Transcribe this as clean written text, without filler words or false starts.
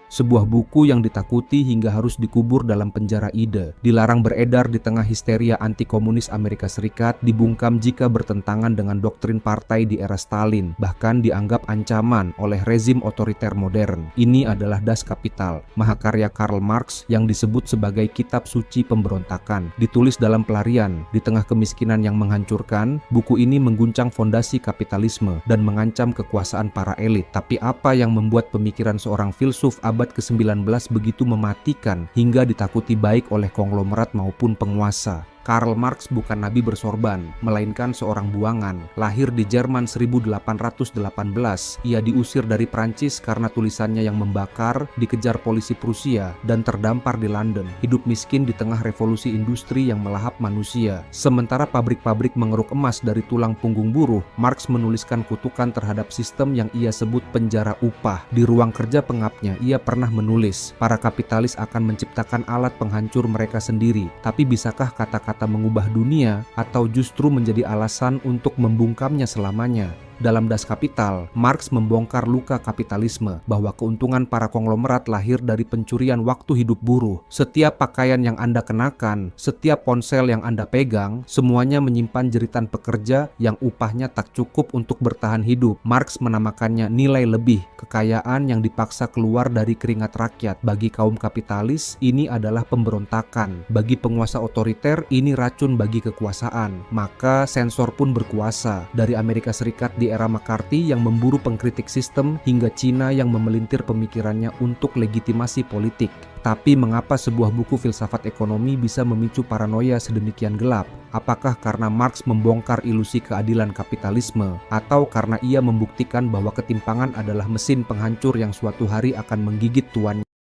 Sebuah buku yang ditakuti hingga harus dikubur dalam penjara ide, dilarang beredar di tengah histeria anti-komunis Amerika Serikat, dibungkam jika bertentangan dengan doktrin partai di era Stalin, bahkan dianggap ancaman oleh rezim otoriter modern. Ini adalah Das Kapital, mahakarya Karl Marx yang disebut sebagai kitab suci pemberontakan. Ditulis dalam pelarian, di tengah kemiskinan yang menghancurkan, buku ini mengguncang fondasi kapitalisme dan mengancam kekuasaan para elit. Tapi apa yang membuat pemikiran seorang filsuf abad ke-19 begitu mematikan hingga ditakuti baik oleh konglomerat maupun penguasa? Karl Marx bukan nabi bersorban, melainkan seorang buangan. Lahir di Jerman 1818, ia diusir dari Prancis karena tulisannya yang membakar, dikejar polisi Prusia, dan terdampar di London. Hidup miskin di tengah revolusi industri yang melahap manusia. Sementara pabrik-pabrik mengeruk emas dari tulang punggung buruh, Marx menuliskan kutukan terhadap sistem yang ia sebut penjara upah. Di ruang kerja pengapnya, ia pernah menulis, para kapitalis akan menciptakan alat penghancur mereka sendiri. Tapi bisakah kata-kata mengubah dunia atau justru menjadi alasan untuk membungkamnya selamanya? Dalam Das Kapital, Marx membongkar luka kapitalisme bahwa keuntungan para konglomerat lahir dari pencurian waktu hidup buruh. Setiap pakaian yang Anda kenakan, setiap ponsel yang Anda pegang, semuanya menyimpan jeritan pekerja yang upahnya tak cukup untuk bertahan hidup. Marx menamakannya nilai lebih, kekayaan yang dipaksa keluar dari keringat rakyat. Bagi kaum kapitalis, ini adalah pemberontakan. Bagi penguasa otoriter, ini racun bagi kekuasaan. Maka sensor pun berkuasa, dari Amerika Serikat di era McCarthy yang memburu pengkritik sistem hingga Cina yang memelintir pemikirannya untuk legitimasi politik. Tapi mengapa sebuah buku filsafat ekonomi bisa memicu paranoia sedemikian gelap? Apakah karena Marx membongkar ilusi keadilan kapitalisme, atau karena ia membuktikan bahwa ketimpangan adalah mesin penghancur yang suatu hari akan menggigit tuannya?